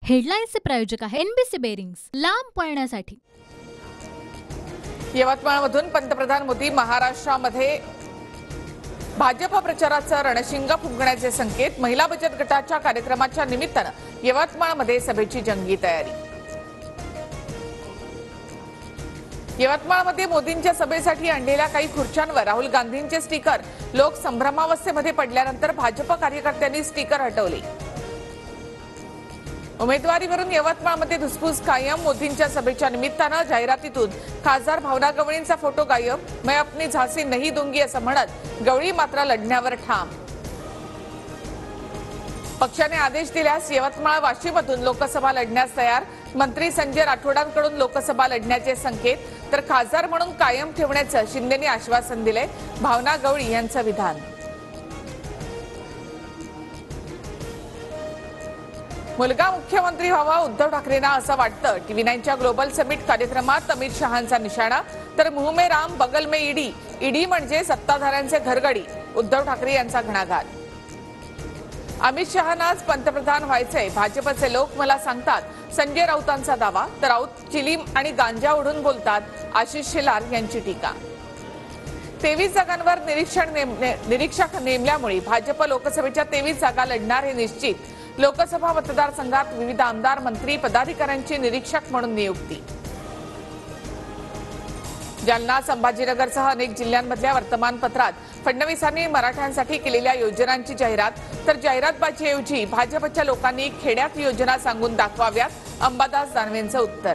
हेडलाईन्सचे प्रायोजक आहे NBC bearings, लांब पळण्यासाठी। यवतमाळमधून पंतप्रधान मोदी महाराष्ट्रामध्ये भाजप प्रचाराचं रणशिंग फुंकण्याचे संकेत। महिला बचत गटाच्या कार्यक्रमाच्या निमित्तानं यवतमाळमध्ये सभेची जंगी तयारी। यवतमाळमध्ये मोदींच्या सभेसाठी आणलेल्या काही खुर्च्यांवर राहुल गांधींचे स्टिकर लोक संभ्रमावस्थेमध्ये पडल्यानंतर भाजप कार्यकर्त्यांनी स्टिकर हटवले। उमेदवारीवरून यवतमाळमध्ये धुसफूस कायम। मोदींच्या सभेच्या निमित्तानं जाहिरातीतून खासदार भावना गवळींचा फोटो गायब। मैं अपनी झांसी नहीं दूंगी असं म्हणत गवळी मात्र लढण्यावर ठाम। पक्षाने आदेश दिल्यास यवतमाळ वाशीमधून लोकसभा लढण्यास तयार। मंत्री संजय राठोडांकडून लोकसभा लढण्याचे संकेत, तर खासदार म्हणून कायम ठेवण्याचं शिंदेंनी आश्वासन दिले। भावना गवळी यांचं विधान। मुलगा मुख्यमंत्री व्हावा उद्धव ठाकरेंना असं वाटतं। टीव्ही9च्या ग्लोबल समिट कार्यक्रमात अमित शहांचा निशाणा, तर मुंह में राम बगल में ईडी, ईडी म्हणजे सत्ताधाऱ्यांचे घरगडी। उद्धव ठाकरे यांचा घणाघात। अमित शहांनाच पंतप्रधान व्हायचंय, भाजपचे लोक मला सांगतात, संजय राऊतांचा दावा। तर राऊत चिलीम आणि गांजा ओढून बोलतात, आशिष शेलार यांची टीका। 23 जागांवर निरीक्षक नेमल्यामुळे भाजप लोकसभेच्या 23 जागा लढणार हे निश्चित। लोकसभा मतदारसंघात विविध आमदार मंत्री पदाधिकाऱ्यांची निरीक्षक म्हणून नियुक्ती। जालना संभाजीनगरसह अनेक जिल्ह्यांमधल्या वर्तमानपत्रात फडणवीसांनी मराठ्यांसाठी केलेल्या योजनांची जाहिरात, तर जाहिरातबाजीऐवजी भाजपच्या लोकांनी खेड्यात योजना सांगून दाखवाव्यात, अंबादास दानवेंचं उत्तर।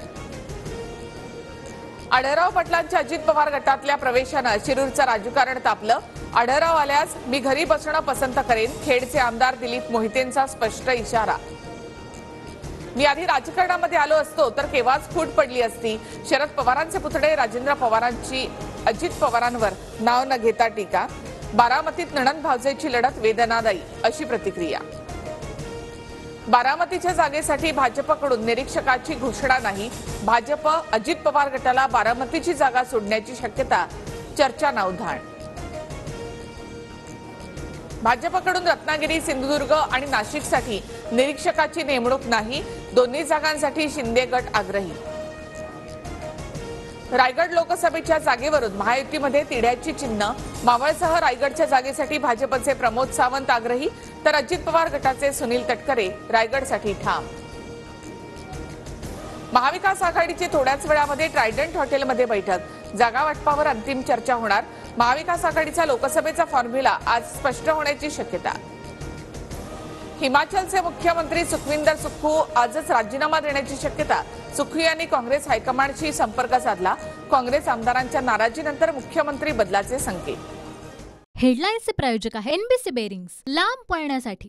आढळराव पाटलांच्या अजित पवार गटातल्या प्रवेशानं शिरूरचं राजकारण तापलं। आढळराव आल्यास मी घरी बसणं पसंत करेन, खेडचे आमदार दिलीप मोहितेंचा स्पष्ट इशारा। मी आधी राजकारणामध्ये आलो असतो तर केव्हाच फूट पडली असती। शरद पवारांचे पुतळे राजेंद्र पवारांची अजित पवारांवर नाव न घेता टीका। बारामतीत नणंद भावजेची लढत वेदनादायी अशी प्रतिक्रिया। बारामतीच्या जागेसाठी भाजपकडून निरीक्षकाची घोषणा नाही। भाजप अजित पवार गटाला बारामतीची जागा सोडण्याची शक्यता, चर्चांना उधाण। भाजपकडून रत्नागिरी, सिंधुदुर्ग आणि नाशिकसाठी निरीक्षकाची नेमणूक नाही। दोन्ही जागांसाठी शिंदे गट आग्रही। रायगड लोकसभेच्या जागेवरून महायुतीमध्ये तिढ्याची चिन्ह। मावळसह रायगडच्या जागेसाठी भाजपचे प्रमोद सावंत आग्रही, तर अजित पवार गटाचे सुनील तटकरे रायगडसाठी ठाम। महाविकास आघाडीची थोड्याच वेळामध्ये ट्रायडंट हॉटेलमध्ये बैठक। जागा वाटपावर अंतिम चर्चा होणार। महाविकास आघाडीचा लोकसभेचा फॉर्म्युला आज स्पष्ट होण्याची शक्यता। हिमाचलचे मुख्यमंत्री सुखविंदर सुक्खू आजच राजीनामा देण्याची शक्यता। सुक्खू यांनी काँग्रेस हायकमांडशी संपर्क साधला। काँग्रेस आमदारांच्या नाराजीनंतर मुख्यमंत्री बदलाचे संकेत। हेडलाईन्सचे प्रायोजक आहे एनबीसी बेरिंग्स, लांब पळण्यासाठी।